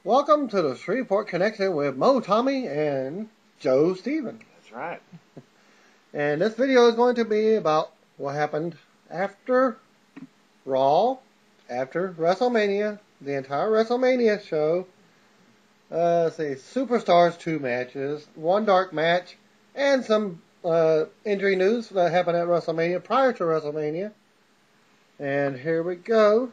Welcome to the Shreveport Connection with Mo, Tommy, and Joe Steven. That's right. And this video is going to be about what happened after Raw, after WrestleMania, the entire WrestleMania show. Say Superstars 2 matches, one dark match, and some injury news that happened at WrestleMania prior to WrestleMania. And here we go.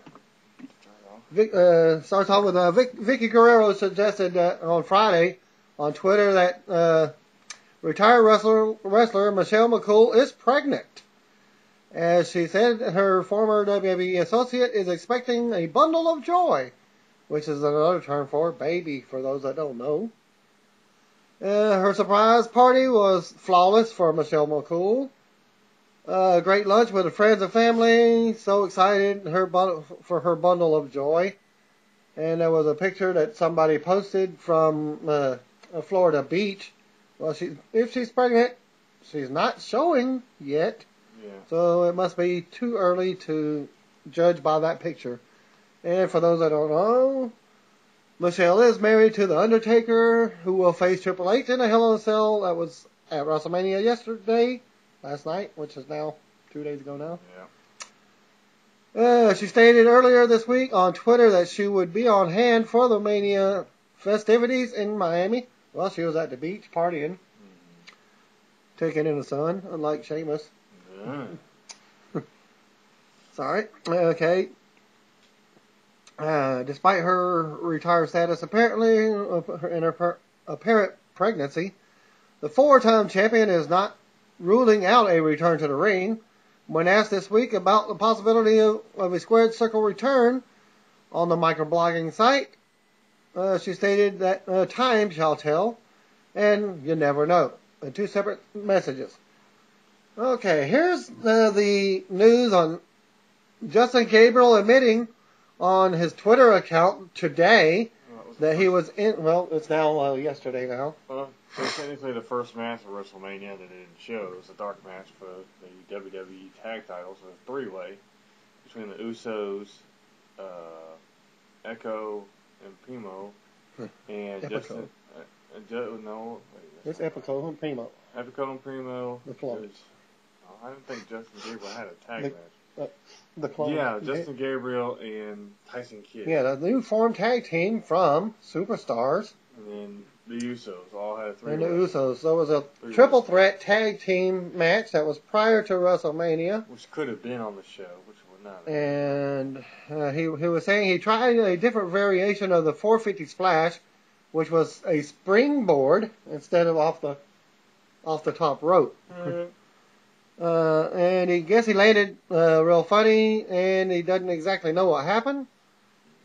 Starts off with Vicky Guerrero suggested that on Friday on Twitter that retired wrestler Michelle McCool is pregnant. As she said, her former WWE associate is expecting a bundle of joy, which is another term for baby, for those that don't know. Her surprise party was flawless for Michelle McCool. Great lunch with her friends and family. So excited for her bundle of joy. And there was a picture that somebody posted from a Florida beach. Well, if she's pregnant, she's not showing yet. Yeah. So it must be too early to judge by that picture. And for those that don't know, Michelle is married to The Undertaker, who will face Triple H in a Hell in a Cell. That was at WrestleMania last night, which is now 2 days ago now. Yeah. She stated earlier this week on Twitter that she would be on hand for the Mania festivities in Miami. Well, she was at the beach partying, taking in the sun, unlike Sheamus. Yeah. Sorry. Okay. Despite her retired status, apparently, in her apparent pregnancy, the four-time champion is not ruling out a return to the ring. When asked this week about the possibility of a squared circle return on the microblogging site, she stated that time shall tell, and you never know. In two separate messages. Okay, here's the news on Justin Gabriel admitting on his Twitter account today that he was in, well, it's now yesterday now. Well, so technically the first match of WrestleMania that they didn't show was a dark match for the WWE tag titles, a three-way between the Usos, Echo, and Primo, and Epico. Justin. No, It's Epico and Primo. Epico and Primo. The clone. I didn't think Justin Gabriel had a tag match. The clone. Yeah, Justin Gabriel and Tyson Kidd. Yeah, the new formed tag team from Superstars. And then the Usos all had three. And the Usos. So it was a triple threat tag team match that was prior to WrestleMania. Which could have been on the show, which would not have. And he was saying he tried a different variation of the 450 splash, which was a springboard instead of off the top rope. Mm-hmm. And he landed real funny, and he doesn't exactly know what happened.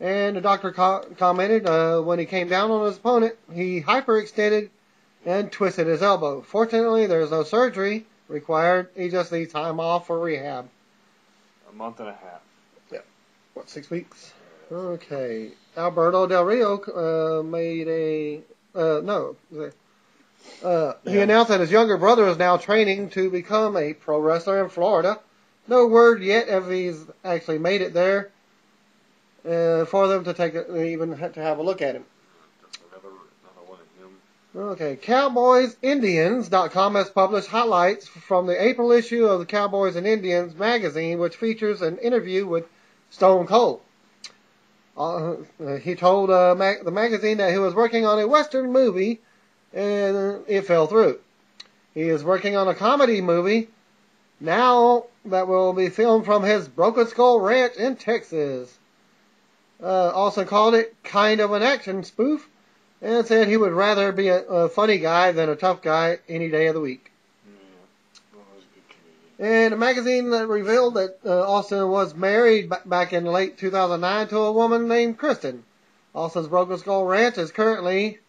And the doctor commented when he came down on his opponent, he hyperextended and twisted his elbow. Fortunately, there's no surgery required. He just needs time off for rehab. A month and a half. Yeah. What, 6 weeks? Okay. Alberto Del Rio made a... He announced that his younger brother is now training to become a pro wrestler in Florida. No word yet if he's actually made it there for them to even to have a look at him. Another one of him. Okay, CowboysIndians.com has published highlights from the April issue of the Cowboys and Indians magazine, which features an interview with Stone Cold. He told the magazine that he was working on a Western movie, and it fell through. He is working on a comedy movie now that will be filmed from his Broken Skull Ranch in Texas. Also called it kind of an action spoof, and said he would rather be a funny guy than a tough guy any day of the week. Yeah. Well, that was a good comedian. And a magazine that revealed that Austin was married back in late 2009 to a woman named Kristen. Austin's Broken Skull Ranch is currently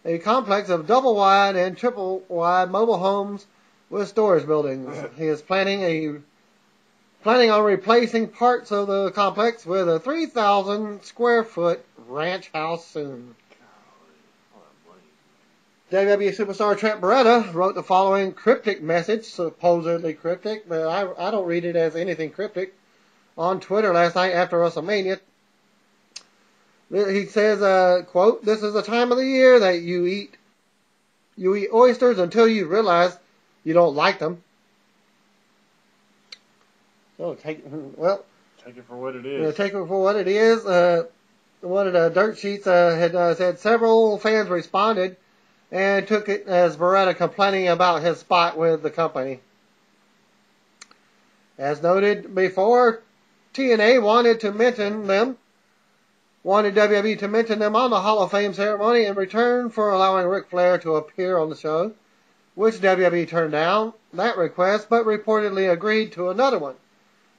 a complex of double-wide and triple-wide mobile homes with storage buildings. He is planning on replacing parts of the complex with a 3,000 square foot ranch house soon. WWE superstar Trent Beretta wrote the following cryptic message, supposedly cryptic, but I don't read it as anything cryptic, on Twitter last night after WrestleMania. He says, quote, "This is the time of the year that you eat oysters until you realize you don't like them." So take it for what it is. take it for what it is. One of the dirt sheets had said several fans responded and took it as Beretta complaining about his spot with the company. As noted before, TNA wanted WWE to mention them on the Hall of Fame ceremony in return for allowing Ric Flair to appear on the show, which WWE turned down that request, but reportedly agreed to another one,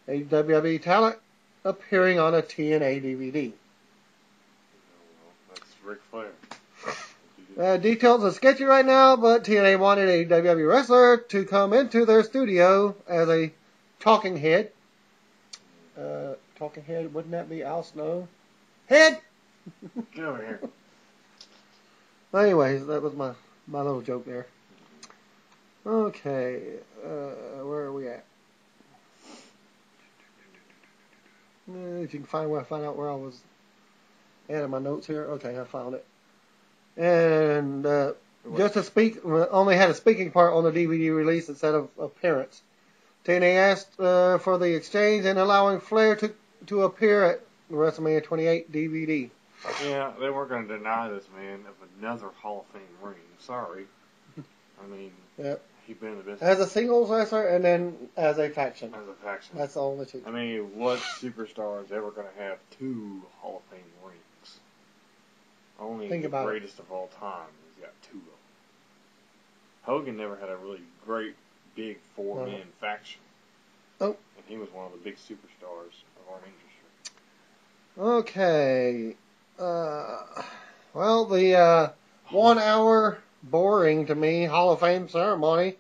a WWE talent appearing on a TNA DVD. That's Ric Flair. Details are sketchy right now, but TNA wanted a WWE wrestler to come into their studio as a talking head. Talking head, wouldn't that be Al Snow? Head! Get over here. Anyways, that was my little joke there. Okay, where are we at? If you can find out where I was adding my notes here. Okay, I found it. And just to speak, only had a speaking part on the DVD release instead of appearance. TNA asked for the exchange and allowing Flair to appear at WrestleMania 28 DVD. Yeah, they weren't going to deny this man of another Hall of Fame ring. Sorry. I mean, yep. He's been in the business. As a singles wrestler and then as a faction. As a faction. That's all the two. I mean, what superstar is ever going to have 2 Hall of Fame rings? Only the greatest of all time has got 2 of them. Hogan never had a really great, big 4-man faction. Oh. And he was one of the big superstars of our industry. Okay. Well, the 1 hour boring to me Hall of Fame ceremony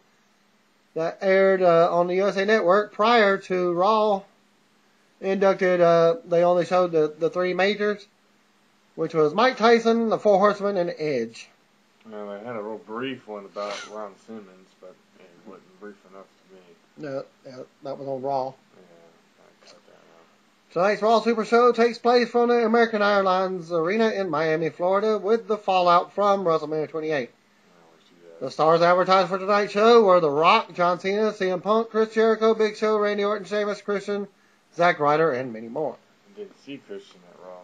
that aired on the USA Network prior to Raw inducted, they only showed the 3 majors, which was Mike Tyson, the 4 Horsemen, and Edge. Well, they had a real brief one about Ron Simmons, but it wasn't brief enough to me. No, that was on Raw. Yeah, I cut that out. Tonight's Raw Super Show takes place from the American Airlines Arena in Miami, Florida, with the fallout from WrestleMania 28. The stars advertised for tonight's show were The Rock, John Cena, CM Punk, Chris Jericho, Big Show, Randy Orton, Sheamus, Christian, Zack Ryder, and many more. I didn't see Christian at Raw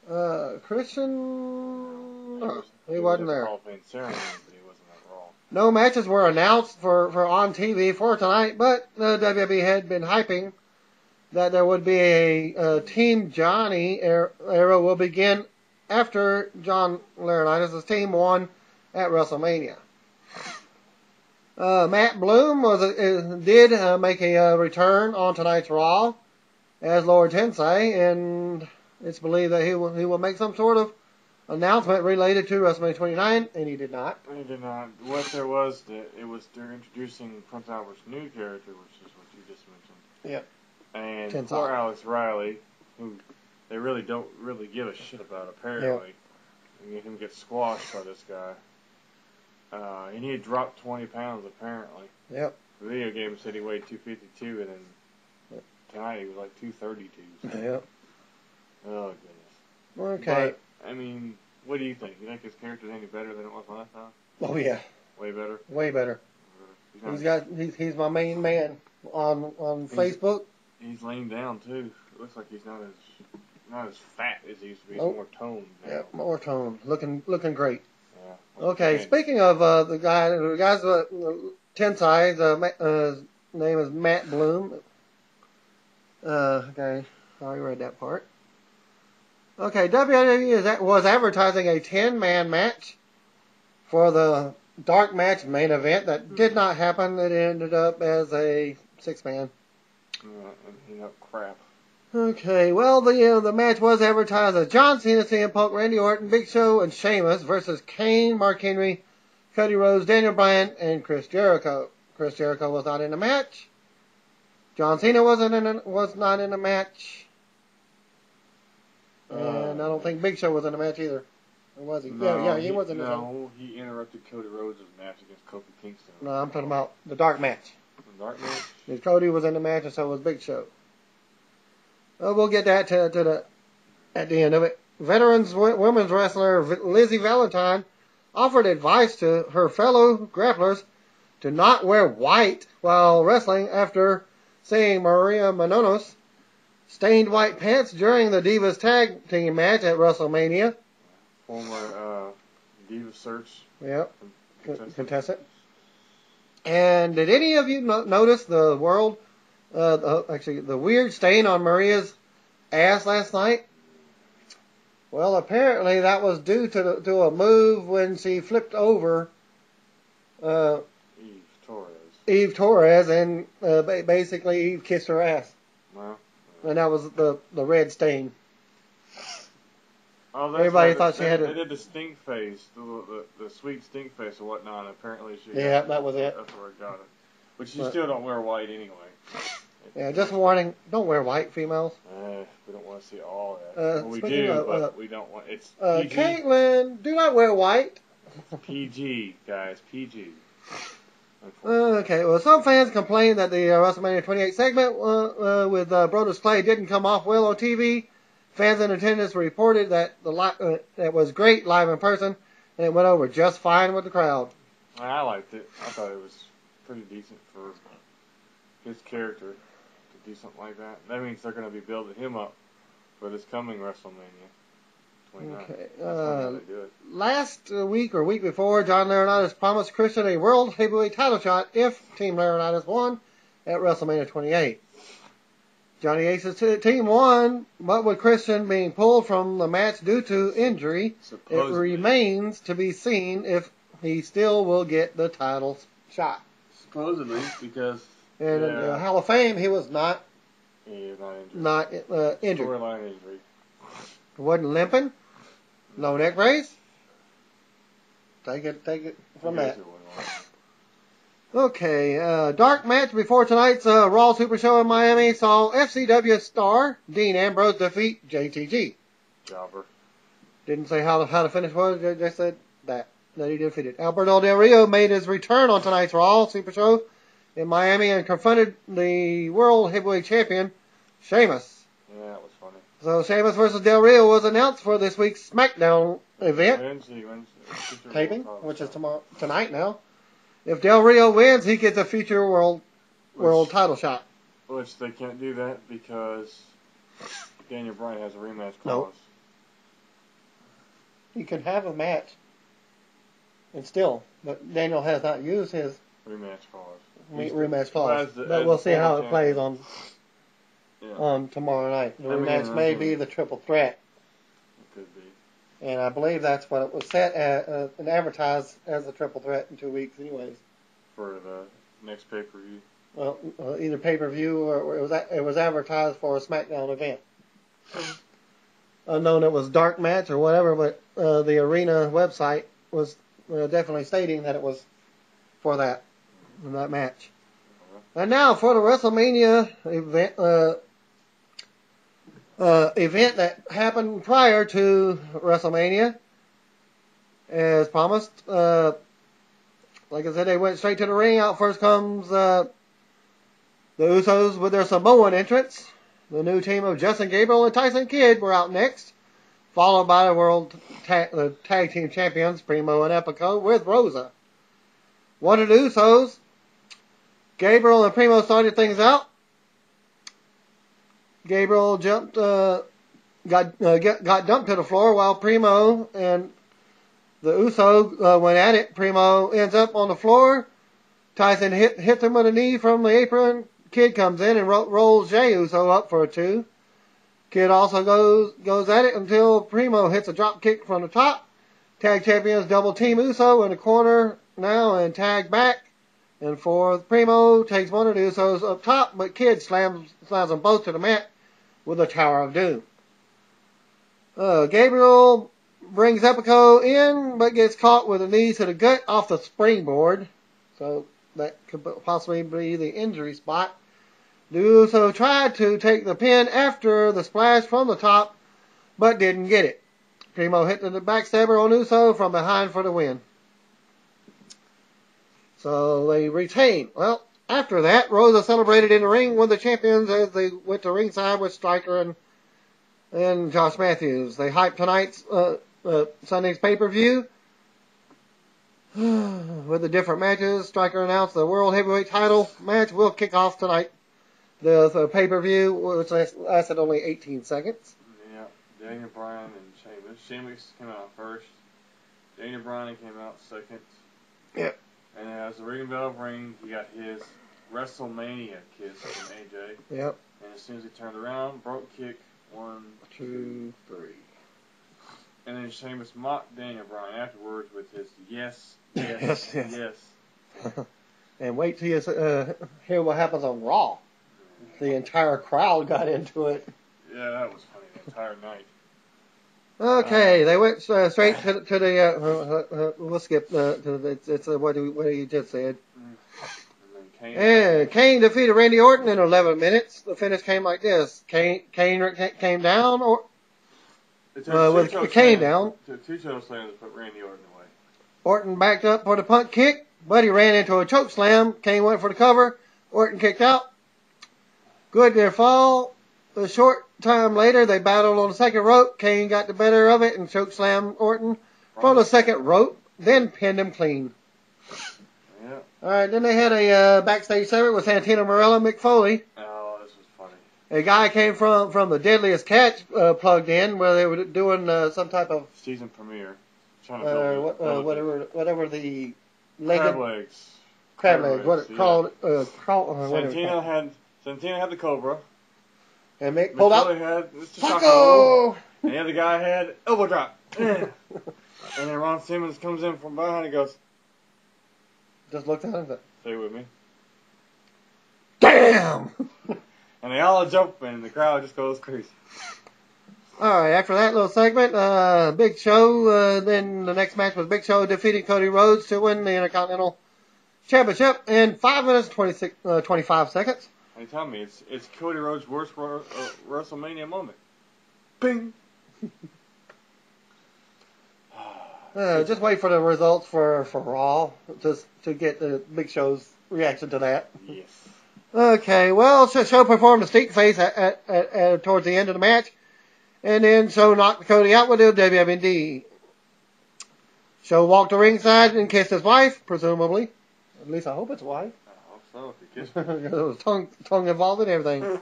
tonight. Christian, no, he wasn't there. Hall of Fame ceremony, but he wasn't at Raw. No matches were announced for on TV for tonight, but the WWE had been hyping that there would be a Team Johnny era will begin after John Laurinaitis' team won at WrestleMania. Matt Bloom did make a return on tonight's Raw as Lord Tensei, and it's believed that he will make some sort of announcement related to WrestleMania 29, and he did not. He did not. What there was, it was they're introducing Prince Albert's new character, which is what you just mentioned. Yep. And Tensei. Poor Alex Riley, who they really don't really give a shit about, apparently. Yep. And him get squashed by this guy. And he had dropped 20 pounds, apparently. Yep. The video game said he weighed 252, and then tonight he was like 232. So. Yep. Oh, goodness. Okay. But, I mean, what do you think? You think his character's any better than it was last time? Oh, yeah. Way better? Way better. He's my main man on Facebook. He's laying down, too. It looks like he's not as fat as he used to be. He's more toned now. Yeah, more toned. Looking great. Yeah. Okay, speaking of the guys, Tensei's name is Matt Bloom. Okay, I already read that part. Okay, WWE was advertising a 10-man match for the dark match main event that did not happen. It ended up as a 6-man. Crap. Okay, well, the match was advertised as John Cena, CM Punk, Randy Orton, Big Show, and Sheamus versus Kane, Mark Henry, Cody Rhodes, Daniel Bryan, and Chris Jericho. Chris Jericho was not in the match. John Cena was not in the match. And I don't think Big Show was in the match either. Or was he? No, he was in the match. No, he interrupted Cody Rhodes' match against Kofi Kingston. No, I'm talking about the dark match. The dark match? Cody was in the match, and so was Big Show. We'll get that at the end of it. veterans women's wrestler Lizzie Valentine offered advice to her fellow grapplers to not wear white while wrestling after seeing Maria Menounos stained white pants during the Divas tag team match at WrestleMania. Former Divas Search. Yep. Contestant. And did any of you notice the weird stain on Maria's ass last night? Well, apparently that was due to a move when she flipped over Eve Torres, and basically Eve kissed her ass. Wow. And that was the red stain. Oh, everybody thought she had They did the stink face, the sweet stink face or whatnot, and apparently she... Yeah, that was it. That's where I got it. But you still don't wear white anyway. Yeah, just warning, don't wear white, females. We don't want to see all that. Well, we do, but we don't want... It's PG. Caitlin, do not wear white. PG, guys, PG. Okay, well, some fans complained that the WrestleMania 28 segment with Brodus Clay didn't come off well on TV. Fans in attendance reported that it was great live in person, and it went over just fine with the crowd. I liked it. I thought it was pretty decent for his character to do something like that. That means they're going to be building him up for this coming WrestleMania 29. Okay. That's how they do it. Last week or week before, John Laurinaitis promised Christian a World Heavyweight title shot if Team Laurinaitis won at WrestleMania 28. Johnny Ace's team won, but with Christian being pulled from the match due to injury, it remains to be seen if he still will get the title shot. Supposedly, because... And in the Hall of Fame, he was not... He is not injured. Not injured. Storyline injury. Wasn't limping. No neck brace. Take it from that. Okay, dark match before tonight's Raw Super Show in Miami saw FCW star Dean Ambrose defeat JTG. Jobber. Didn't say how the finish was, just said that he defeated. Alberto Del Rio made his return on tonight's Raw Super Show in Miami and confronted the World Heavyweight Champion, Sheamus. Yeah, that was funny. So Sheamus versus Del Rio was announced for this week's SmackDown event. Wednesday. Taping, which is tonight now. If Del Rio wins, he gets a future world title shot. Which they can't do that because Daniel Bryan has a rematch clause. Nope. He could have a match, and still, but Daniel has not used his rematch clause. But we'll see how it plays on tomorrow night. The rematch may be the triple threat. It could be. And I believe that's what it was set and advertised as a triple threat in 2 weeks anyways. For the next pay-per-view? Well, either pay-per-view or it was advertised for a SmackDown event. Unknown it was dark match or whatever, but the Arena website was definitely stating that it was for that match. And now for the WrestleMania event that happened prior to WrestleMania. As promised, like I said, they went straight to the ring. Out first comes the Usos with their Samoan entrance. The new team of Justin Gabriel and Tyson Kidd were out next, followed by the tag team champions Primo and Epico with Rosa. One of the Usos, Gabriel and Primo started things out. Gabriel got dumped to the floor while Primo and the Uso went at it. Primo ends up on the floor. Tyson hits him with a knee from the apron. Kidd comes in and rolls Jey Uso up for a 2. Kidd also goes at it until Primo hits a drop kick from the top. Tag champions double team Uso in the corner now and tag back. And fourth, Primo takes one of the Usos up top, but Kidd slams them both to the mat with a Tower of Doom. Gabriel brings Epico in, but gets caught with a knee to the gut off the springboard. So that could possibly be the injury spot. The Uso tried to take the pin after the splash from the top, but didn't get it. Primo hit the backstabber on Uso from behind for the win. So they retain. Well, after that, Rosa celebrated in the ring with the champions as they went to ringside with Striker and Josh Matthews. They hyped tonight's Sunday's pay-per-view with the different matches. Stryker announced the World Heavyweight title match will kick off tonight. The pay-per-view, which lasted only 18 seconds. Yeah, Daniel Bryan and Sheamus. Sheamus came out first. Daniel Bryan came out second. Yep. And as the ring bell rang, he got his WrestleMania kiss from AJ. Yep. And as soon as he turned around, broke kick, 1, 2, 3. And then Sheamus mocked Daniel Bryan afterwards with his yes. And wait till you hear what happens on Raw. The entire crowd got into it. Yeah, that was funny the entire night. Okay, they went straight to the. We'll skip it's what you just said. And Kane defeated Randy Orton in 11 minutes. The finish came like this: Kane came down, or with Kane down. Two toe slams to put Randy Orton away. Orton backed up for the punt kick, but he ran into a choke slam. Kane went for the cover. Orton kicked out. Good near fall. A short time later, they battled on the second rope. Kane got the better of it and choke slammed Orton from the second rope, then pinned him clean. Yeah. All right, then they had a backstage segment with Santino Marella and Mick Foley. Oh, this was funny. A guy came from the Deadliest Catch plugged in where they were doing some type of season premiere. Trying to whatever the crab legs. Crab legs. What it called? Santino had the Cobra. And Mick pulled out. Had Mr. Taco. And the other guy had elbow drop. And then Ron Simmons comes in from behind and goes. Just looked at him. Stay with me. Damn! And they all jump and the crowd just goes crazy. Alright, after that little segment, Big Show, then the next match was Big Show defeating Cody Rhodes to win the Intercontinental Championship in 5 minutes 25 seconds. Hey, tell me, it's Cody Rhodes' worst WrestleMania moment. Bing! Just wait for the results for Raw just to get the Big Show's reaction to that. Yes. Okay, well, Show performed a stink face at towards the end of the match, and then Show knocked Cody out with a WMD. Show walked to ringside and kissed his wife, presumably. At least I hope it's wife. So if you kiss me. There was tongue involved in everything.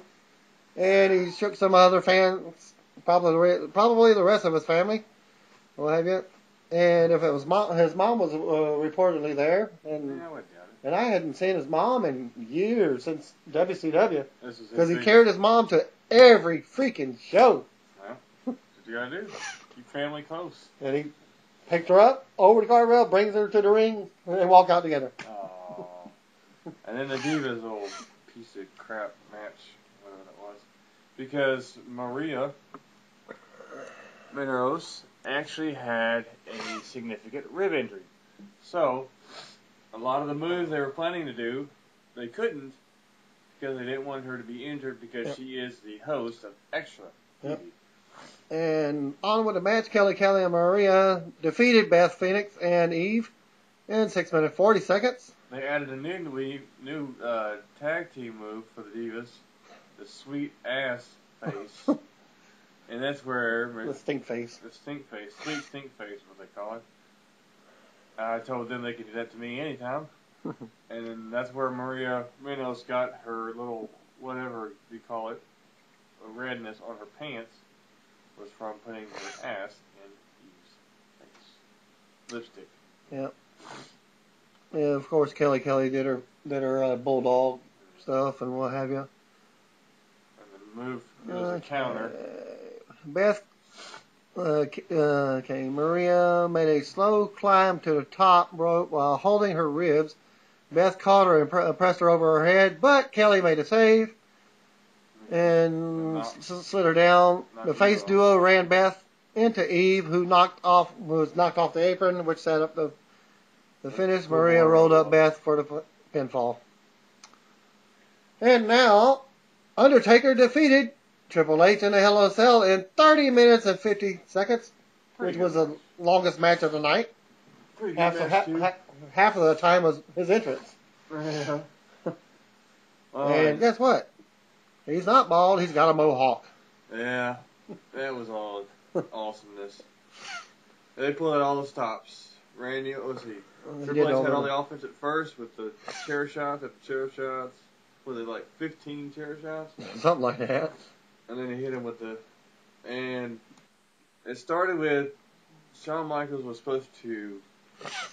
And he shook some other fans, probably the rest of his family, what have you. And if it was his mom was reportedly there, and I hadn't seen his mom in years since WCW, because he carried his mom to every freaking show. Well, that's what you gotta do. Keep family close. And he picked her up over the guardrail, brings her to the ring, and they walk out together. And then the Divas old piece of crap match, whatever that was, because Maria Menounos actually had a significant rib injury. So, a lot of the moves they were planning to do, they couldn't because they didn't want her to be injured because she is the host of Extra TV. And on with the match, Kelly and Maria defeated Beth Phoenix and Eve in 6 minutes 40 seconds. They added a new tag team move for the Divas, the sweet ass face, and that's where the stink face, sweet stink face, what they call it. I told them they could do that to me anytime, and then that's where Maria Menounos got her little whatever you call it, redness on her pants was from putting her ass in Eve's face, lipstick. Yep. Yeah, of course, Kelly did her bulldog stuff and what have you. And the move was a counter. Beth, Maria made a slow climb to the top rope while holding her ribs. Beth caught her and pressed her over her head, but Kelly made a save and slid her down. The face duo ran Beth into Eve, who was knocked off the apron, which set up the finish. Maria rolled up Beth for the pinfall. And now, Undertaker defeated Triple H in a Hell in a Cell in 30 minutes and 50 seconds, which was the longest match of the night. Half of the time was his entrance. Yeah. And guess what? He's not bald, he's got a mohawk. Yeah. That was all awesomeness. They pulled out all the stops. Randy, let's see. Triple H had all the offense at first with the chair shots after chair shots. Was it like 15 chair shots? Something like that. And then he hit him with the... And it started with Shawn Michaels was supposed to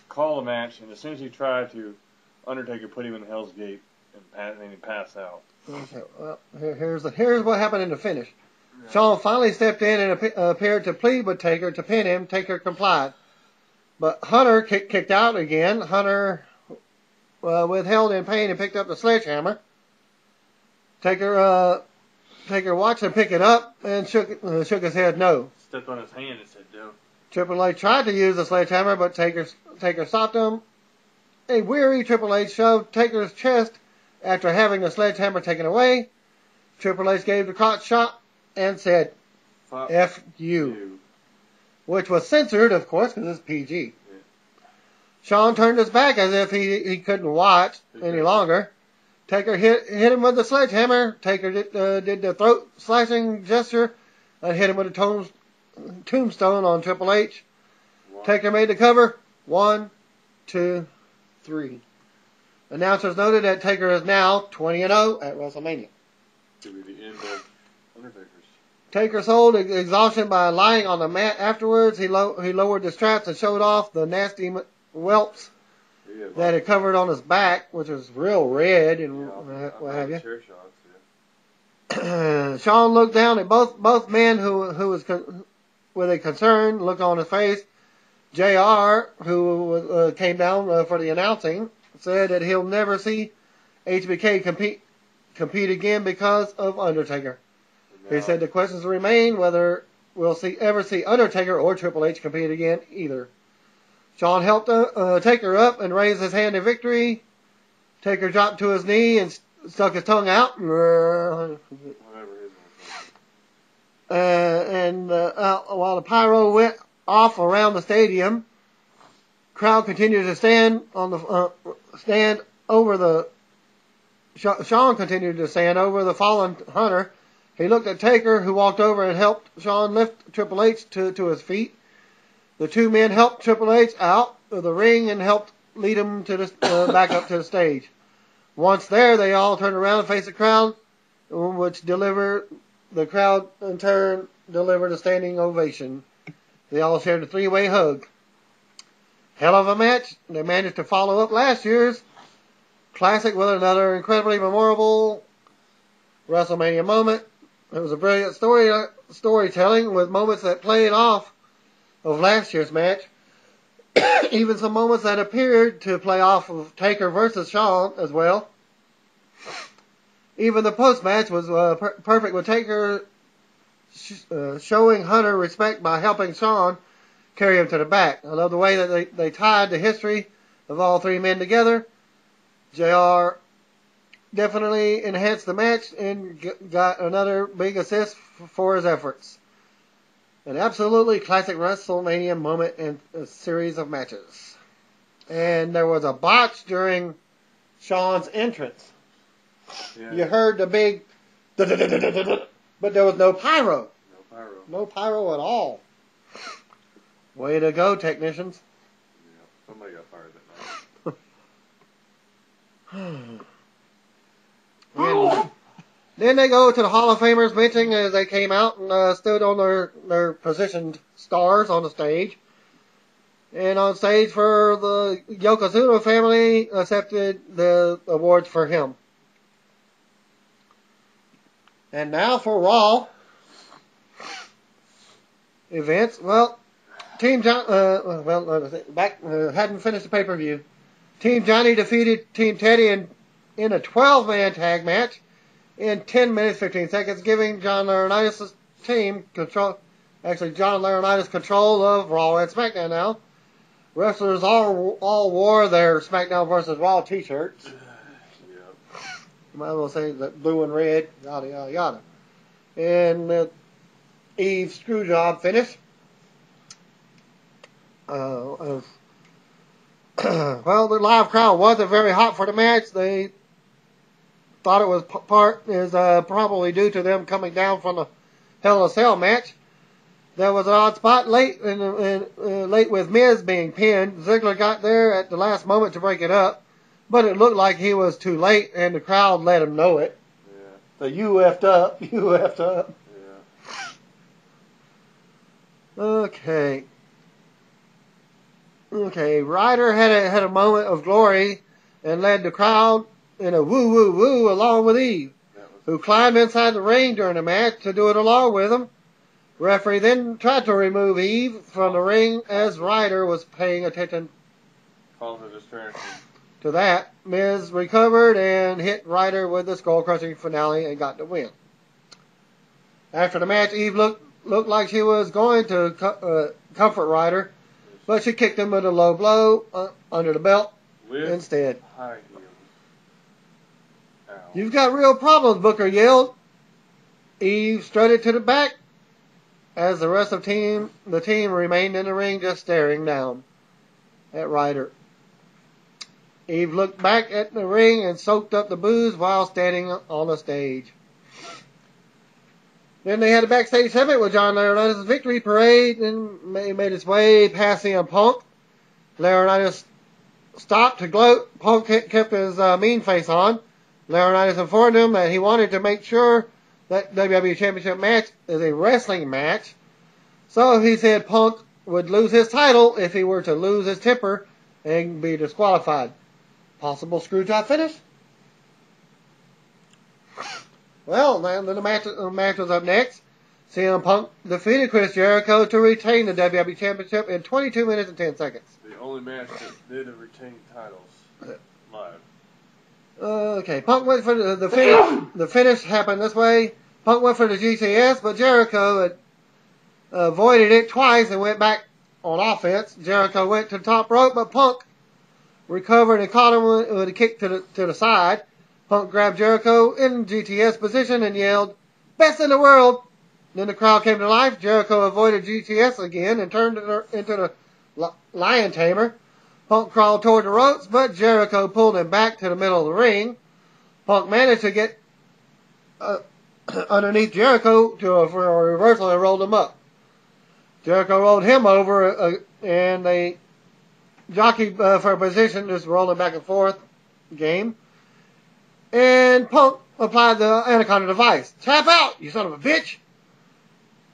call the match, and as soon as he tried to, Undertaker put him in Hell's Gate, and he passed out. Okay, well, here's what happened in the finish. Yeah. Shawn finally stepped in and appeared to plead with Taker to pin him. Taker complied. But Hunter kicked out again. Hunter withheld in pain and picked up the sledgehammer. Taker watched him pick it up and shook his head no. Stepped on his hand and said no. Triple H tried to use the sledgehammer, but Taker stopped him. A weary Triple H shoved Taker's chest after having the sledgehammer taken away. Triple H gave the crotch shot and said, F you. Which was censored, of course, because it's PG. Yeah. Shawn turned his back as if he couldn't watch any longer. Taker hit him with the sledgehammer. Taker did the throat slashing gesture and hit him with a tombstone on Triple H. Wow. Taker made the cover. 1, 2, 3. Announcers noted that Taker is now 20-0 at WrestleMania. To be the end of Undertaker's. Taker sold exhaustion by lying on the mat afterwards. He lowered the straps and showed off the nasty whelps that had covered on his back, which was real red and what have you. Chair shots, yeah. Shawn looked down at both men who was with a concerned look on his face. JR, who came down for the announcing, said that he'll never see HBK compete again because of Undertaker. He said the questions remain whether we'll ever see Undertaker or Triple H compete again either. Shawn helped Taker up and raised his hand in victory. Taker dropped to his knee and stuck his tongue out. While the pyro went off around the stadium, crowd continued to stand over the. Shawn continued to stand over the fallen Hunter. He looked at Taker, who walked over and helped Shawn lift Triple H to his feet. The two men helped Triple H out of the ring and helped lead him to back up to the stage. Once there, they all turned around and faced the crowd, which the crowd in turn delivered a standing ovation. They all shared a 3-way hug. Hell of a match. They managed to follow up last year's classic with another incredibly memorable WrestleMania moment. It was a brilliant storytelling with moments that played off of last year's match. Even some moments that appeared to play off of Taker versus Shawn as well. Even the post-match was perfect with Taker showing Hunter respect by helping Shawn carry him to the back. I love the way that they tied the history of all three men together. JR definitely enhanced the match and got another big assist for his efforts. An absolutely classic WrestleMania moment in a series of matches. And there was a botch during Shawn's entrance. Yeah. You heard the big but there was no pyro. No pyro at all. Way to go, technicians. Yeah, somebody got fired that night. And then they go to the Hall of Famers benching as they came out and stood on their positioned stars on the stage. And on stage for the Yokozuna family accepted the awards for him. And now for Raw events. Well, Team John, hadn't finished the pay-per-view. Team Johnny defeated Team Teddy in a 12-man tag match in 10 minutes, 15 seconds, giving John Laurinaitis' team control. Actually, John Laurinaitis control of Raw and SmackDown now. Wrestlers all wore their SmackDown vs. Raw t-shirts. You might as well say that blue and red, yada, yada, yada. And the Eve Screwjob finish. Well, the live crowd wasn't very hot for the match. They thought it was probably due to them coming down from the Hell in a Cell match. There was an odd spot late with Miz being pinned. Ziggler got there at the last moment to break it up, but it looked like he was too late, and the crowd let him know it. Yeah. So you effed up. You effed up. Yeah. Okay. Ryder had a moment of glory and led the crowd in a woo woo woo along with Eve, who climbed inside the ring during the match to do it along with him. Referee then tried to remove Eve from the ring as Ryder was paying attention to that. Miz recovered and hit Ryder with the skull-crushing finale and got the win. After the match, Eve looked like she was going to comfort Ryder, but she kicked him with a low blow under the belt instead. High heels. Ow. You've got real problems, Booker yelled. Eve strutted to the back as the rest of the team remained in the ring just staring down at Ryder. Eve looked back at the ring and soaked up the booze while standing on the stage. Then they had a backstage segment with John Laurinaitis' victory parade and made its way past CM Punk. Laurinaitis stopped to gloat. Punk kept his mean face on. Laurinaitis informed him that he wanted to make sure that WWE Championship match is a wrestling match. So he said Punk would lose his title if he were to lose his temper and be disqualified. Possible screwjob finish? Well, then the match was up next. CM Punk defeated Chris Jericho to retain the WWE Championship in 22 minutes and 10 seconds. The only match that did retain titles live. Okay, Punk went for the finish. The finish happened this way. Punk went for the GTS, but Jericho had avoided it twice and went back on offense. Jericho went to the top rope, but Punk recovered and caught him with a kick to the side. Punk grabbed Jericho in GTS position and yelled, "Best in the world!" Then the crowd came to life. Jericho avoided GTS again and turned it into the lion tamer. Punk crawled toward the ropes, but Jericho pulled him back to the middle of the ring. Punk managed to get underneath Jericho for a reversal and rolled him up. Jericho rolled him over, and they jockeyed for a position, just rolling back and forth game. And Punk applied the Anaconda device. "Tap out, you son of a bitch!"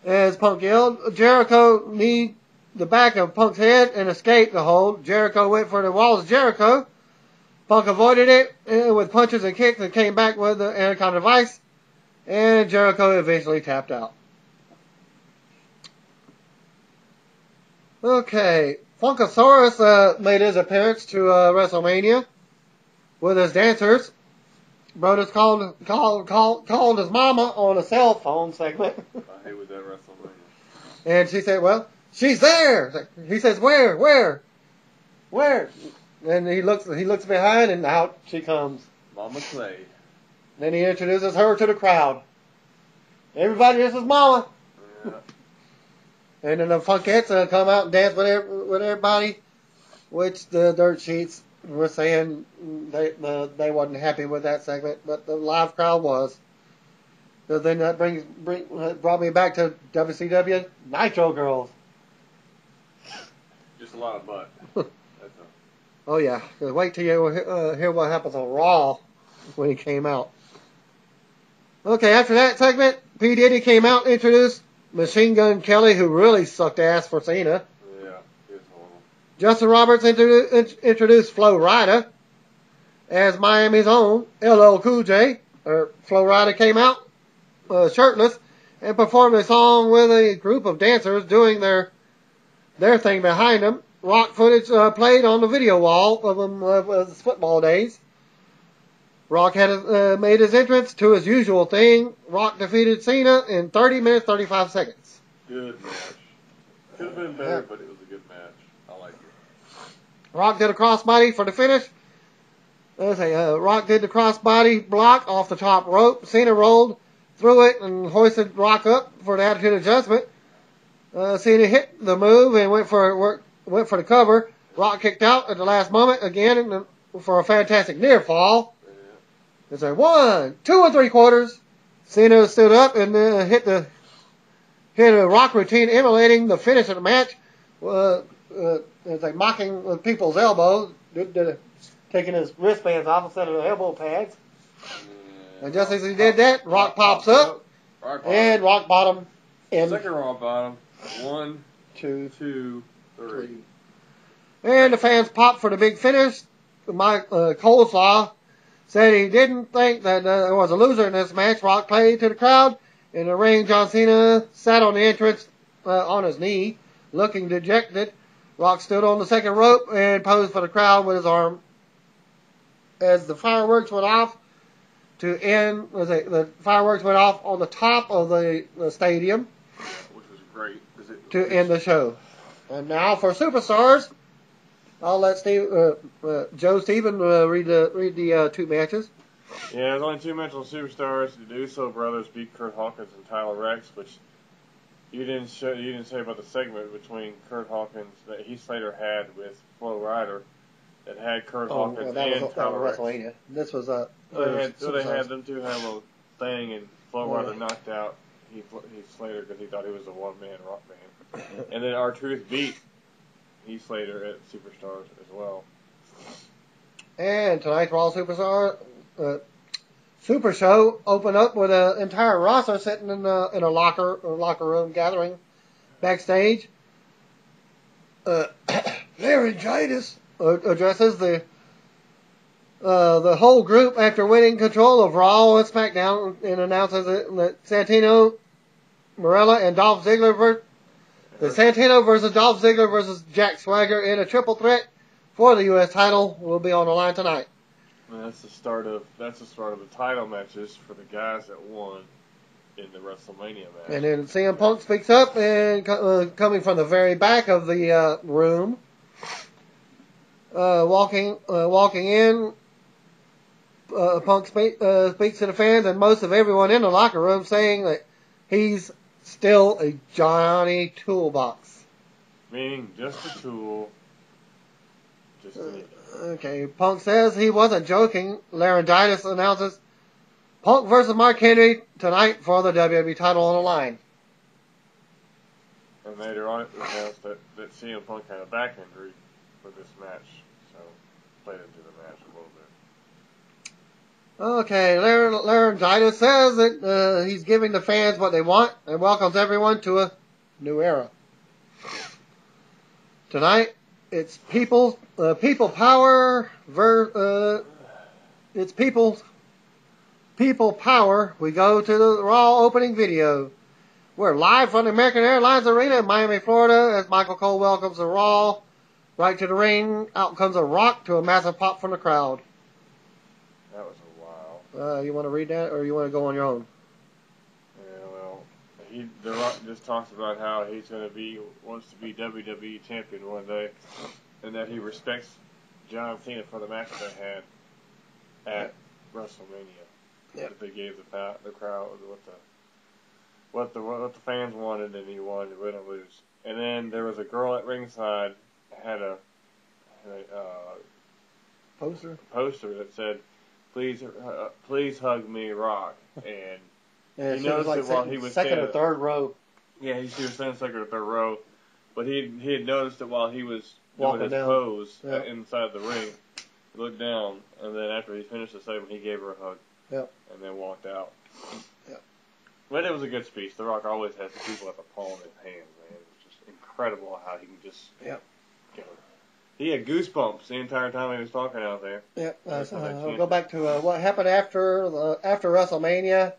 As Punk yelled, Jericho kneed the back of Punk's head and escaped the hold. Jericho went for the walls of Jericho. Punk avoided it with punches and kicks and came back with the Anaconda device. And Jericho eventually tapped out. Okay, Funkasaurus made his appearance to WrestleMania with his dancers. Brodus called his mama on a cell phone segment. I hate with that WrestleMania. And she said, "Well, she's there." He says, "Where? And he looks behind, and out she comes. Mama Clay. Then he introduces her to the crowd. "Everybody, this is Mama." Yeah. And then the Funkettes come out and dance with everybody, which the dirt sheets were saying they wasn't happy with that segment, but the live crowd was. So then that brought me back to WCW Nitro Girls. Just a lot of butt. That's all. Oh yeah, wait till you hear what happens on Raw when he came out. Okay, after that segment, P. Diddy came out and introduced Machine Gun Kelly, who really sucked ass for Cena. Yeah, he was horrible. Justin Roberts introduced Flo Rida as Miami's own LL Cool J. Flo Rida came out shirtless and performed a song with a group of dancers doing their thing behind them. Rock footage played on the video wall of them of his football days. Rock had made his entrance to his usual thing. Rock defeated Cena in 30 minutes, 35 seconds. Good match. Could have been better, but it was a good match. I like it. Rock did a crossbody for the finish. Rock did the crossbody block off the top rope. Cena rolled through it and hoisted Rock up for the attitude adjustment. Cena hit the move and went for the cover. Rock kicked out at the last moment again for a fantastic near fall. It's a 1, 2 3/4. Cena stood up and hit the hit a Rock routine emulating the finish of the match. It's like mocking people's elbows, taking his wristbands off instead of the elbow pads. And just as he did that, Rock pops up, and Rock bottom. Second Rock bottom. 1, 2, 3. And the fans popped for the big finish. Mike Coleslaw said he didn't think that there was a loser in this match. Rock played to the crowd. In the ring, John Cena sat on the entrance on his knee, looking dejected. Rock stood on the second rope and posed for the crowd with his arm. As the fireworks went off the fireworks went off on the top of the stadium. Which was great. To end the show. And now for Superstars, I'll let Joe Stephen read the two matches. Yeah, there's only two matches on Superstars. The Uso brothers beat Kurt Hawkins and Tyler Rex, which you didn't say about the segment between Kurt Hawkins that Heath Slater had with Flo Rida that had Kurt Hawkins and Tyler Rex. WrestleMania. This was they had them two have a thing, and Flo Rida knocked out Heath Slater because he thought he was a one-man rock band. And then R-Truth beat Heath Slater at Superstars as well. And tonight's Raw Super Show opened up with an entire roster sitting in a locker room gathering backstage. Laryngitis addresses the whole group after winning control of Raw and SmackDown and announces that Santino Marella and Dolph Ziggler the Santino versus Dolph Ziggler versus Jack Swagger in a triple threat for the U.S. title will be on the line tonight. And that's the start of the title matches for the guys that won in the WrestleMania match. And then CM Punk speaks up and coming from the very back of the room, walking in. Punk speaks to the fans and most of everyone in the locker room, saying that he's still a Johnny Toolbox. Meaning just a tool. Okay, Punk says he wasn't joking. Laryngitis announces Punk versus Mark Henry tonight for the WWE title on the line. And later on it was announced that CM Punk had a back injury for this match, so played into the match a little bit. Okay, Laryngitis says that he's giving the fans what they want and welcomes everyone to a new era. Tonight, it's people power. It's people power. We go to the Raw opening video. We're live from the American Airlines Arena in Miami, Florida, as Michael Cole welcomes the Raw right to the ring. Out comes a Rock to a massive pop from the crowd. That was a while. You want to read that, or you want to go on your own? Yeah, well, The Rock just talks about how wants to be WWE champion one day, and that he respects John Cena for the match they had at WrestleMania. Yep. That they gave the crowd what the fans wanted, and he wanted to win or lose. And then there was a girl at ringside had a poster that said, "Please hug me, Rock." And he noticed it while he was second or third row. Yeah, she was standing second or third row, but he had noticed it while he was walking doing his down. pose inside the ring. He looked down, and then after he finished the segment, he gave her a hug. Yep. And then walked out. Yep. But it was a good speech. The Rock always has the people at the palm of his hands, man. It's just incredible how he can just. Yep. He had goosebumps the entire time he was talking out there. Yep. I'll go back to what happened after WrestleMania.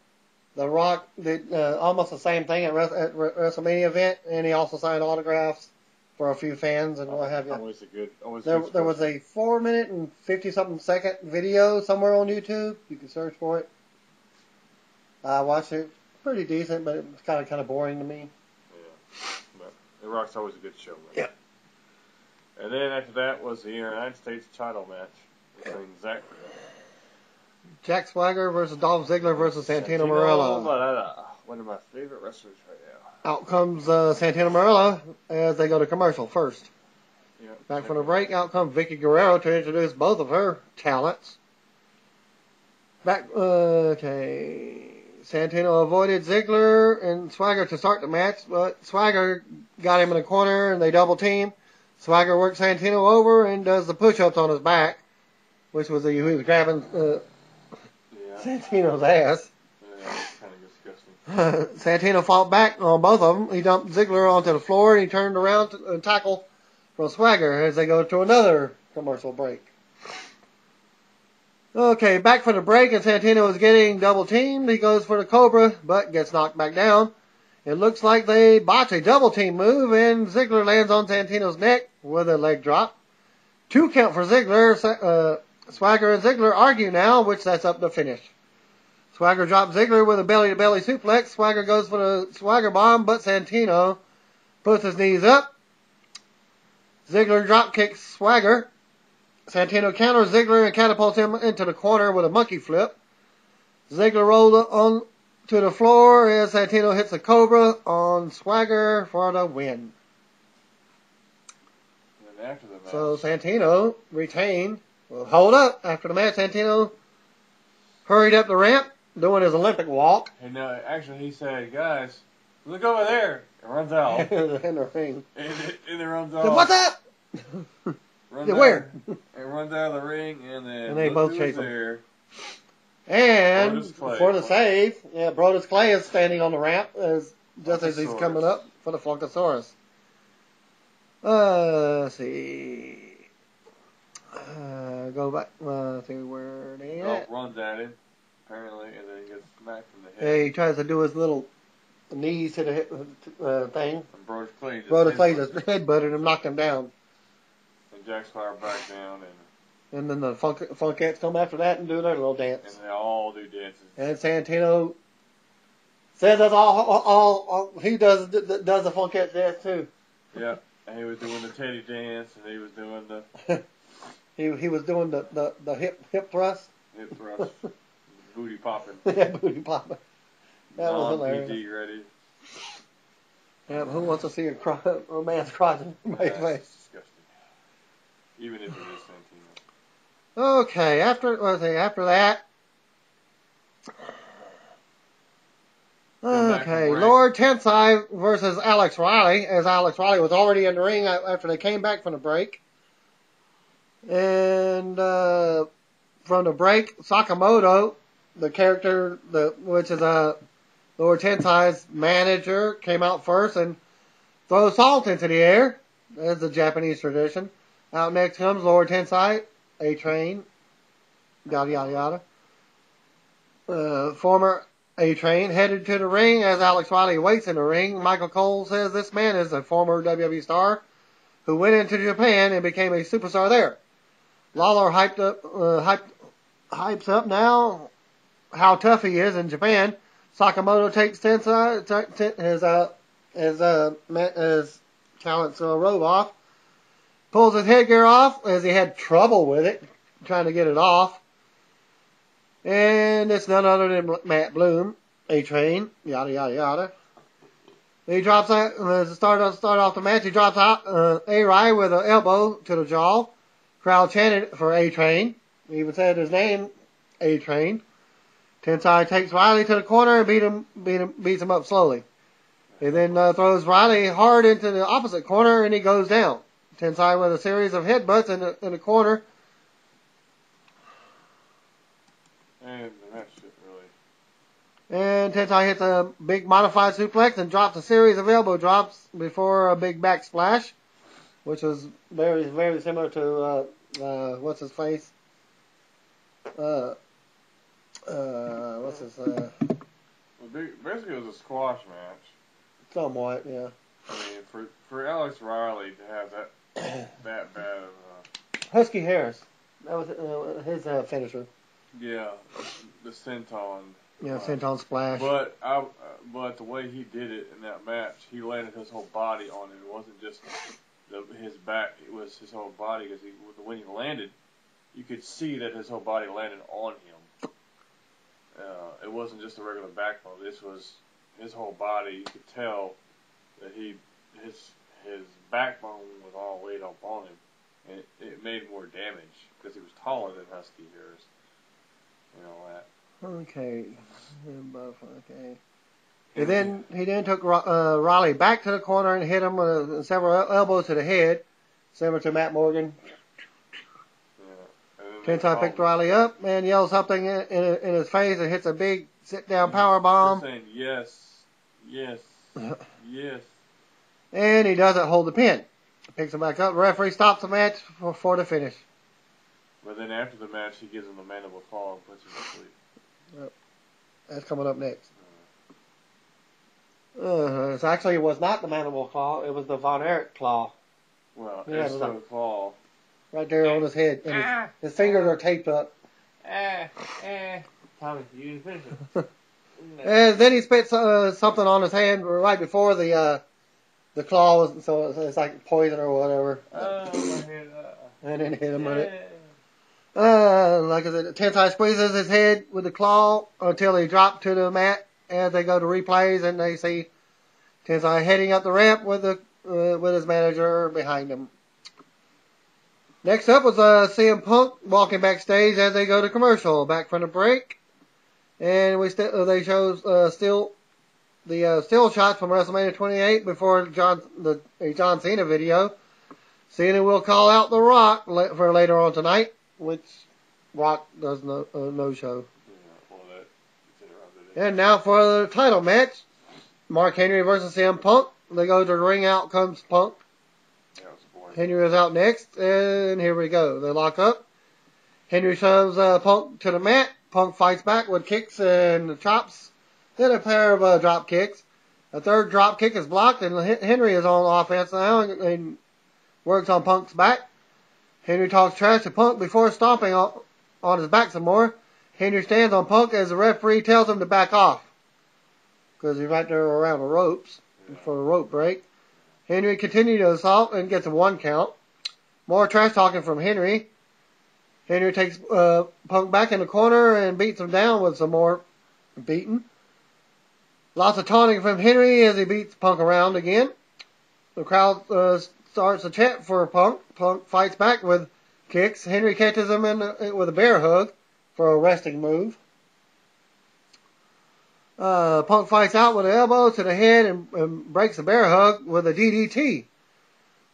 The Rock did almost the same thing at WrestleMania event, and he also signed autographs for a few fans and what have you. Always a good. There was a 4-minute and 50-something second video somewhere on YouTube. You can search for it. I watched it. Pretty decent, but it was kind of boring to me. Yeah, but The Rock's always a good show, man. Yeah. And then after that was the United States title match between Jack Swagger versus Dolph Ziggler versus Santino Marella. One of my favorite wrestlers right now. Out comes Santino Marella as they go to commercial first. Yeah. Back from the break, out comes Vicky Guerrero to introduce both of her talents. Santino avoided Ziggler and Swagger to start the match, but Swagger got him in a corner and they double team. Swagger works Santino over and does the push-ups on his back, which was he was grabbing Santino's ass. Yeah, that's kind of disgusting. Santino fought back on both of them. He dumped Ziggler onto the floor and he turned around to tackle from Swagger as they go to another commercial break. Okay, back for the break, and Santino is getting double teamed. He goes for the Cobra, but gets knocked back down. It looks like they botch a double team move, and Ziggler lands on Santino's neck with a leg drop. 2 count for Ziggler. Swagger and Ziggler argue now, which sets up the finish. Swagger drops Ziggler with a belly-to-belly suplex. Swagger goes for the Swagger bomb, but Santino puts his knees up. Ziggler drop kicks Swagger. Santino counters Ziggler and catapults him into the corner with a monkey flip. Ziggler rolled on to the floor as Santino hits a Cobra on Swagger for the win. And after the match, so Santino retained. Well, hold up. After the match, Santino hurried up the ramp doing his Olympic walk. And actually he said, guys, look over there. And runs out. In the ring. And it runs off. What's up? Where? And runs out of the ring, and then they both chase him. There. And for the save, Brodus Clay is standing on the ramp just as he's coming up for the Funkasaurus. Let's see. Go back. See where they at. Runs at him, apparently, and then he gets smacked from the head. Yeah, he tries to do his little knees to the hip thing. And Brodus Clay just headbutted him, knocked him down. And Jack Swagger back down, and then the Funkettes come after that and do their little dance. And they all do dances. And Santino says that's all he does the Funkettes dance too. Yeah, and he was doing the Teddy dance, and he was doing the he was doing the hip thrust. Hip thrust, booty popping. Yeah, booty popping. That was hilarious. PG ready. Yeah, who wants to see a man's crotch in my face? Disgusting. Even if it is Santino. Okay, after that. Okay, Lord Tensai versus Alex Riley, as Alex Riley was already in the ring after they came back from the break. And from the break, Sakamoto, the character which is Lord Tensai's manager, came out first and throws salt into the air, as the Japanese tradition. Out next comes Lord Tensai, A-Train, yada yada yada. Former A-Train headed to the ring as Alex Riley waits in the ring. Michael Cole says this man is a former WWE star who went into Japan and became a superstar there. Lawler hypes up now how tough he is in Japan. Sakamoto takes Tensai, his talent's robe off, pulls his headgear off as he had trouble with it, trying to get it off. And it's none other than Matt Bloom, A-Train, yada yada yada. He drops out, to start off the match, he drops out A-Rai with an elbow to the jaw. Crowd chanted for A-Train. He even said his name, A-Train. Tensai takes Riley to the corner and beats him up slowly. He then throws Riley hard into the opposite corner and he goes down. Tensai with a series of headbutts in the corner. And that's it, really. And Tensai hits a big modified suplex and drops a series of elbow drops before a big back splash, which was very, very similar to, what's his face? What's his, Well, basically it was a squash match. Somewhat, yeah. I mean, for Alex Riley to have that bad of Husky Harris. That was his finisher. Yeah, the senton. Yeah, senton splash. But the way he did it in that match, he landed his whole body on it. It wasn't just his back; it was his whole body. Because when he landed, you could see that his whole body landed on him. It wasn't just a regular backbone. This was his whole body. You could tell that his backbone was all laid up on him, and it made more damage because he was taller than Husky Harris and all that. Okay. He then took Riley back to the corner and hit him with several elbows to the head, similar to Matt Morgan. Tensai picked Riley up and yelled something in his face and hits a big sit-down power bomb. Saying yes, yes, yes. And he doesn't hold the pin. Picks him back up. The referee stops the match for the finish. But then after the match, he gives him the mandible claw and puts him to sleep. Yep. That's coming up next. It was not the mandible claw. It was the Von Erich claw. Well, it's the claw. Right there on his head. And his fingers are taped up. Tommy, you finish it. And then he spit something on his hand right before the claw was, so it's like poison or whatever. And then hit him with it. Like I said, Tensai squeezes his head with the claw until he dropped to the mat. As they go to replays, and they see Tensai heading up the ramp with his manager behind him. Next up was CM Punk walking backstage as they go to commercial. Back from the break, and they show still shots from WrestleMania 28 before a John Cena video. Cena will call out The Rock for later on tonight, which Rock does no show. And now for the title match, Mark Henry versus CM Punk. They go to the ring. Out comes Punk. Henry is out next, and here we go. They lock up. Henry shoves Punk to the mat. Punk fights back with kicks and chops. Then a pair of drop kicks. A third drop kick is blocked, and Henry is on offense now and works on Punk's back. Henry talks trash to Punk before stomping on his back some more. Henry stands on Punk as the referee tells him to back off because he's right there around the ropes for a rope break. Henry continues to assault and gets a 1 count. More trash talking from Henry. Henry takes Punk back in the corner and beats him down with some more beating. Lots of taunting from Henry as he beats Punk around again. The crowd starts to chant for Punk. Punk fights back with kicks. Henry catches him with a bear hug for a wrestling move. Punk fights out with an elbow to the head and breaks a bear hug with a DDT.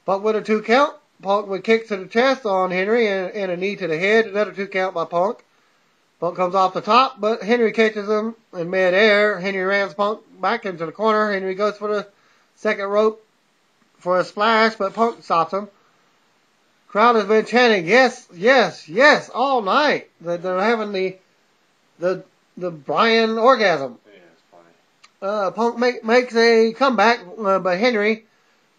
Punk with a 2 count. Punk with kicks to the chest on Henry and a knee to the head. Another 2 count by Punk. Punk comes off the top, but Henry catches him in midair. Henry rams Punk back into the corner. Henry goes for the second rope for a splash, but Punk stops him. Crowd has been chanting yes, yes, yes all night. They're having the Brian orgasm. Yeah, it's funny. Punk makes a comeback, but Henry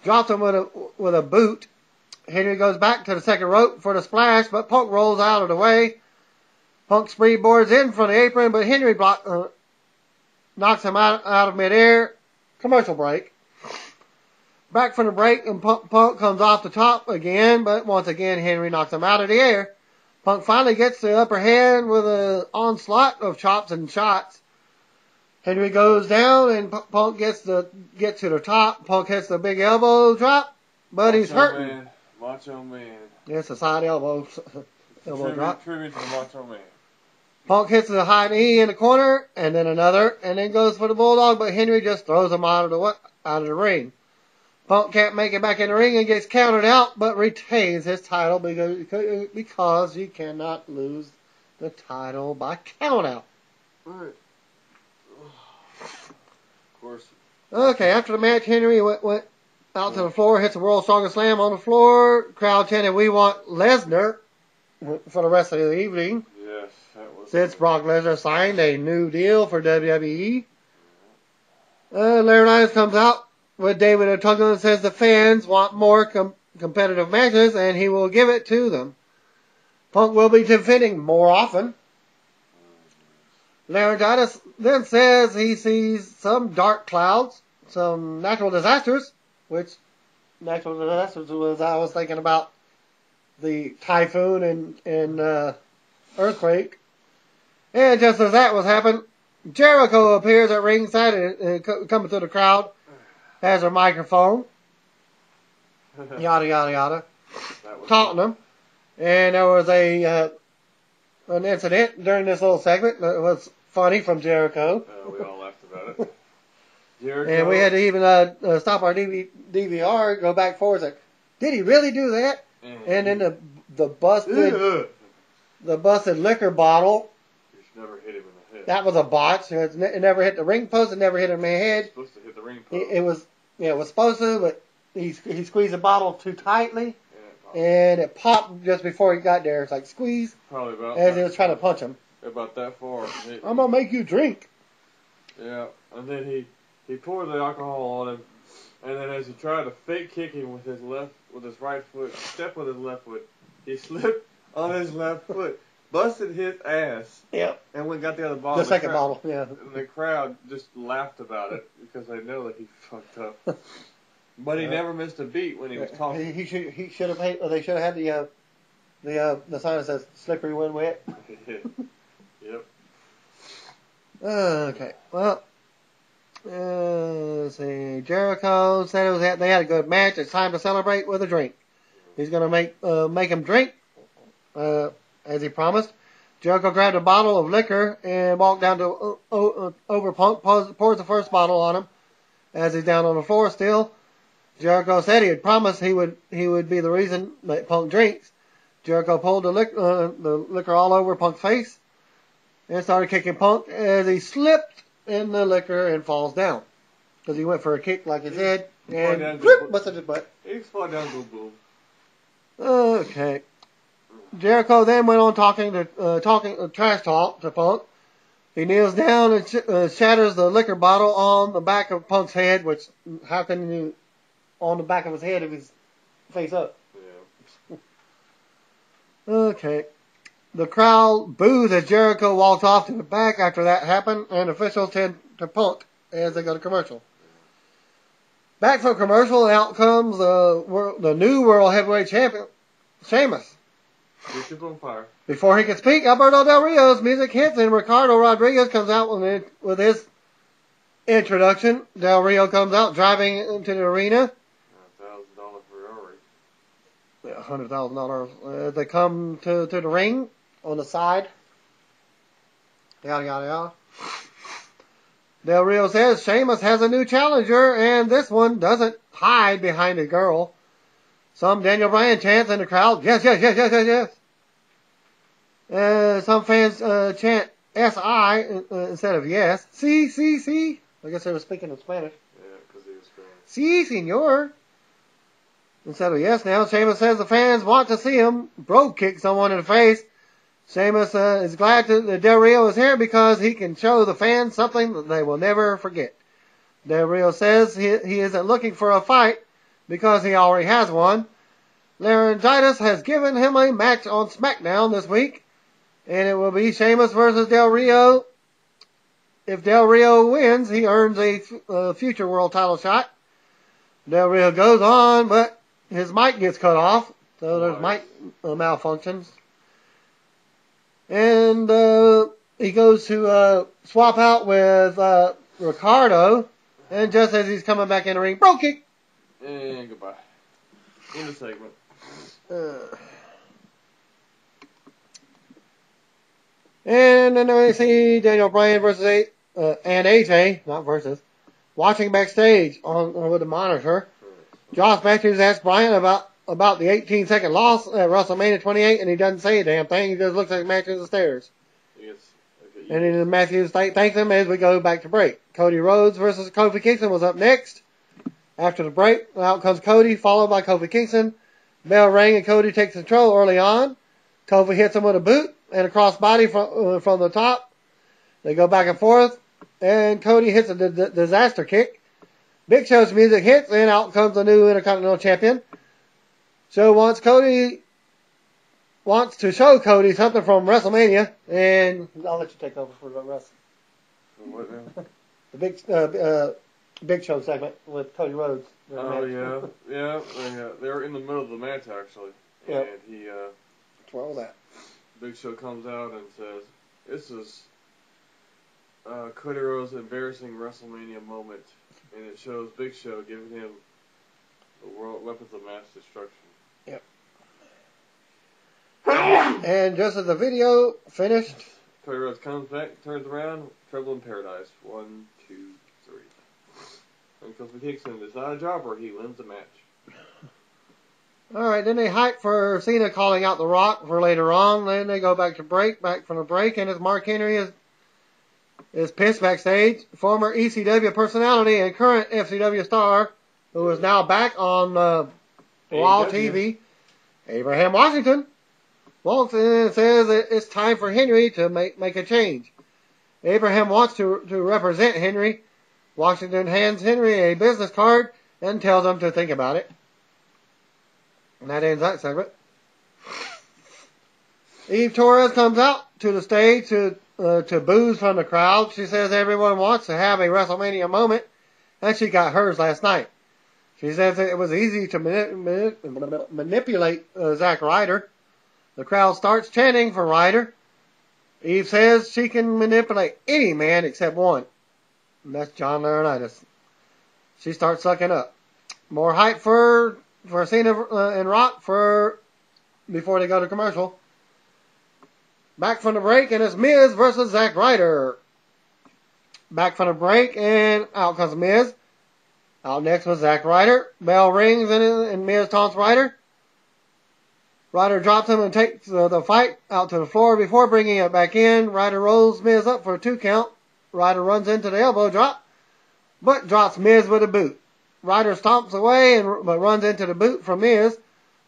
drops him with a boot. Henry goes back to the second rope for the splash, but Punk rolls out of the way. Punk springboards in from the apron, but Henry knocks him out of midair. Commercial break. Back from the break, and Punk comes off the top again, but once again Henry knocks him out of the air. Punk finally gets the upper hand with an onslaught of chops and shots. Henry goes down, and Punk gets to the top. Punk hits the big elbow drop, but he's hurting. Macho Man. Yes, a side elbow drop. Tribute to the Macho Man. Punk hits the high knee in the corner, and then another, and then goes for the Bulldog, but Henry just throws him out of the ring. Punk can't make it back in the ring and gets counted out, but retains his title because you cannot lose the title by count out. Right. Of course. Okay, after the match, Henry went out to the floor, hits the World's Strongest Slam on the floor. Crowd chanted, "We want Lesnar," for the rest of the evening. Yes, that was. Since Brock Lesnar signed a new deal for WWE. Larry comes out with David Otunga and says the fans want more competitive matches, and he will give it to them. Punk will be defending more often. Laryngitis then says he sees some dark clouds, some natural disasters, which natural disasters was I was thinking about the typhoon and earthquake. And just as that was happening, Jericho appears at ringside and coming through the crowd, has a microphone, yada yada yada, taunting them. And there was a an incident during this little segment that was funny from Jericho. We all laughed about it. Jericho. And we had to even stop our DVR, go back forward, like, did he really do that? And then the busted liquor bottle. Just never hit him in the head. That was a botch. It never hit the ring post. It never hit him in the head. It was supposed to hit the ring post. It was supposed to, but he squeezed the bottle too tightly, and it popped just before he got there. It's like squeeze. Probably about as he was trying to punch him. About that far. I'm gonna make you drink. Yeah, and then he poured the alcohol on him, and then as he tried to fake kick him with his right foot, step with his left foot, he slipped on his left foot, busted his ass. Yep. And when got the other bottle, the second bottle, yeah. And the crowd just laughed about it because they know that he fucked up. But he never missed a beat when he was talking. He should have paid. They should have had the sign that says "slippery when wet." Yep. Okay. Well, let's see. Jericho said they had a good match. It's time to celebrate with a drink. He's gonna make him drink, as he promised. Jericho grabbed a bottle of liquor and walked down to over Punk, pours the first bottle on him as he's down on the floor still. Jericho said he had promised he would be the reason that Punk drinks. Jericho pulled the liquor all over Punk's face and started kicking Punk as he slipped in the liquor and falls down. Because he went for a kick like his head and busted his butt. He fell down to a boom. Okay. Jericho then went on talking trash talk to Punk. He kneels down and shatters the liquor bottle on the back of Punk's head, which, how can you, on the back of his head if he's face up? Yeah. Okay. The crowd boos as Jericho walks off to the back after that happened, and officials tend to Punk as they go to commercial. Back from commercial, out comes the new World Heavyweight Champion, Sheamus. Bishop on fire. Before he can speak, Alberto Del Rio's music hits and Ricardo Rodriguez comes out with his introduction. Del Rio comes out driving into the arena. $1,000 Ferrari. Yeah, $100,000. They come to the ring on the side. Yada, yada, yada. Del Rio says Sheamus has a new challenger and this one doesn't hide behind a girl. Some Daniel Bryan chants in the crowd, yes, yes, yes, yes, yes, yes. Some fans chant S-I instead of yes. Si, si, si. I guess they were speaking in Spanish. Yeah, because he was Spanish. Si, senor. Instead of yes now, Sheamus says the fans want to see him brogue kick someone in the face. Sheamus is glad that Del Rio is here because he can show the fans something that they will never forget. Del Rio says he isn't looking for a fight because he already has one. Laryngitis has given him a match on SmackDown this week, and it will be Sheamus versus Del Rio. If Del Rio wins, he earns a future world title shot. Del Rio goes on, but his mic gets cut off, so there's mic malfunctions. And he goes to swap out with Ricardo, and just as he's coming back in the ring, brogue kick. And goodbye. In the segment. And then we see Daniel Bryan versus and AJ, not versus, watching backstage with the monitor. Josh Matthews asked Bryan about the 18-second loss at WrestleMania 28, and he doesn't say a damn thing. He just looks at Matthews the stairs. Yes. Okay, and then Matthews thanks him as we go back to break. Cody Rhodes versus Kofi Kingston was up next. After the break, out comes Cody, followed by Kofi Kingston. Bell rang and Cody takes control early on. Kofi hits him with a boot and a crossbody from the top. They go back and forth, and Cody hits a disaster kick. Big Show's music hits, and out comes the new Intercontinental Champion. Show wants to show Cody something from WrestleMania, and I'll let you take over for the rest. What now? The Big Show segment with Cody Rhodes. Oh, yeah. They're in the middle of the match, actually. Yep. And he, What's wrong with that? Big Show comes out and says, this is Cody Rhodes' embarrassing WrestleMania moment. And it shows Big Show giving him the world weapons of mass destruction. Yep. And just as the video finished, Cody Rhodes comes back, turns around, Trouble in Paradise. 1, 2, 3. And Kofi Kingston, it's not a jobber, he wins the match. Alright, then they hype for Cena calling out The Rock for later on. Then they go back from the break, and as Mark Henry is pissed backstage, former ECW personality and current FCW star, who is now back on Raw TV, Abraham Washington, walks in and says that it's time for Henry to make a change. Abraham wants to represent Henry. Washington hands Henry a business card and tells him to think about it. And that ends that segment. Eve Torres comes out to the stage to boos from the crowd. She says everyone wants to have a WrestleMania moment, and she got hers last night. She says it was easy to manipulate Zack Ryder. The crowd starts chanting for Ryder. Eve says she can manipulate any man except one, and that's John Laurinaitis. She starts sucking up. More hype for Cena and Rock before they go to commercial. Back from the break, and it's Miz versus Zack Ryder. Back from the break, and out comes Miz. Out next was Zack Ryder. Bell rings, and Miz taunts Ryder. Ryder drops him and takes the fight out to the floor before bringing it back in. Ryder rolls Miz up for a 2 count. Ryder runs into the elbow drop, but drops Miz with a boot. Ryder stomps away but runs into the boot from Miz.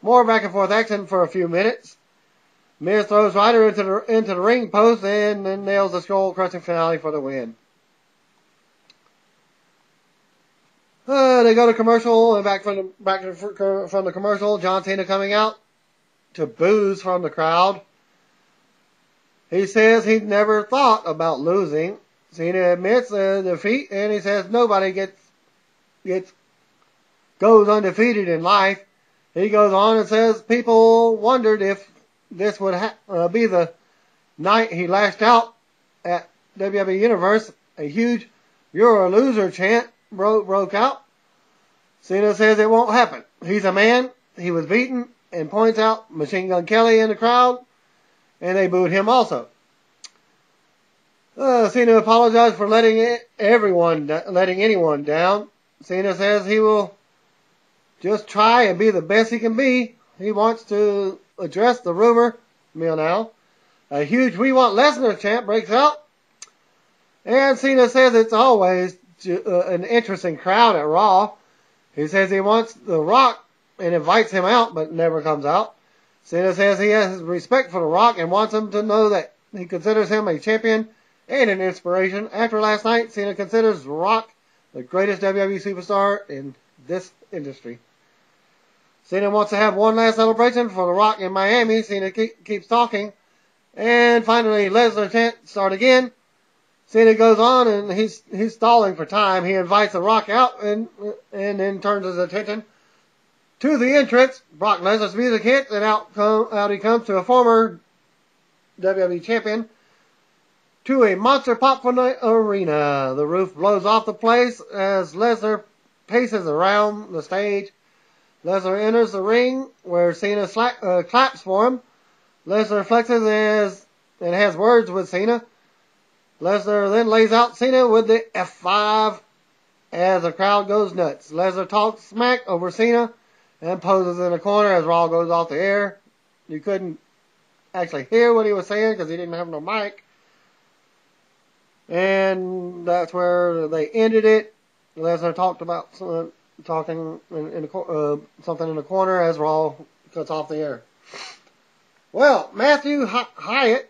More back and forth action for a few minutes. Miz throws Ryder into the ring post and then nails the skull-crushing finale for the win. They go to commercial, and back from the commercial, John Cena coming out to boos from the crowd. He says he never thought about losing. Cena admits defeat, and he says nobody goes undefeated in life. He goes on and says people wondered if this would be the night he lashed out at WWE Universe. A huge "You're a loser" chant broke out. Cena says it won't happen. He's a man. He was beaten, and points out Machine Gun Kelly in the crowd, and they booed him also. Cena apologized for letting anyone down. Cena says he will just try and be the best he can be. He wants to address the rumor mill now. A huge "We Want Lesnar" chant breaks out. And Cena says it's always an interesting crowd at Raw. He says he wants The Rock and invites him out, but never comes out. Cena says he has respect for The Rock and wants him to know that he considers him a champion and an inspiration. After last night, Cena considers The Rock the greatest WWE superstar in this industry. Cena wants to have one last celebration for The Rock in Miami. Cena keeps talking. And finally, Lesnar chant start again. Cena goes on, and he's stalling for time. He invites The Rock out and then turns his attention to the entrance. Brock Lesnar's music hits, and out he comes to a former WWE champion to a monster pop from the arena. The roof blows off the place as Lesnar paces around the stage. Lesnar enters the ring where Cena claps for him. Lesnar flexes and has words with Cena. Lesnar then lays out Cena with the F5 as the crowd goes nuts. Lesnar talks smack over Cena and poses in a corner as Raw goes off the air. You couldn't actually hear what he was saying because he didn't have no mic. And that's where they ended it. Lesnar talked about talking something in the corner as Raw cuts off the air. Well, Matthew Hyatt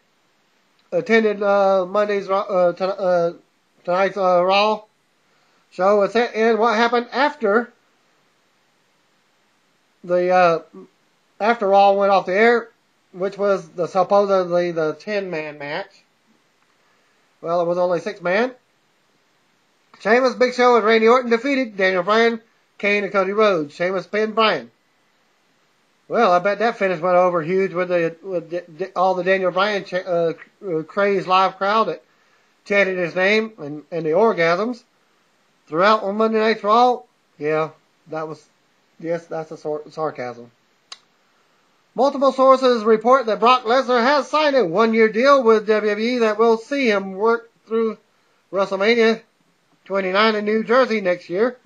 attended tonight's Raw show. And what happened after after Raw went off the air, which was supposedly the 10-man match. Well, it was only 6-man. Sheamus, Big Show, and Randy Orton defeated Daniel Bryan, Kane, and Cody Rhodes. Sheamus pinned Bryan. Well, I bet that finish went over huge with all the Daniel Bryan crazed live crowd that chanted his name and the orgasms throughout on Monday Night's Raw. Yeah, that's a sarcasm. Multiple sources report that Brock Lesnar has signed a one-year deal with WWE that will see him work through WrestleMania 29 in New Jersey next year.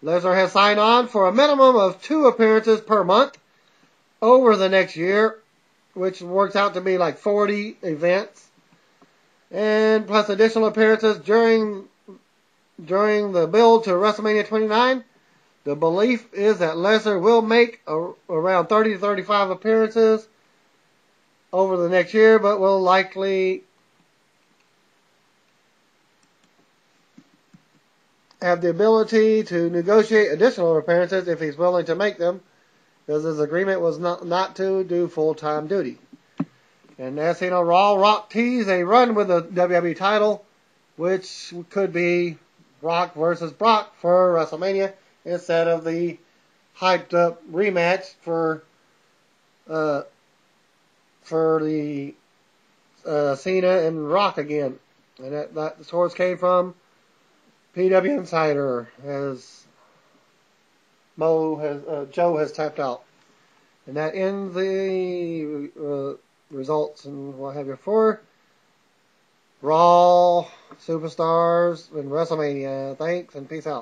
Lesnar has signed on for a minimum of 2 appearances per month over the next year, which works out to be like 40 events, and plus additional appearances during the build to WrestleMania 29. The belief is that Lesnar will make around 30 to 35 appearances over the next year, but will likely have the ability to negotiate additional appearances if he's willing to make them, because his agreement was not to do full-time duty. And as seen on Raw, Rock teased a run with the WWE title, which could be Rock versus Brock for WrestleMania instead of the hyped-up rematch for the Cena and Rock again. And that source came from PW Insider, as Joe has tapped out. And that ends the results and what have you for Raw, Superstars, and WrestleMania. Thanks and peace out.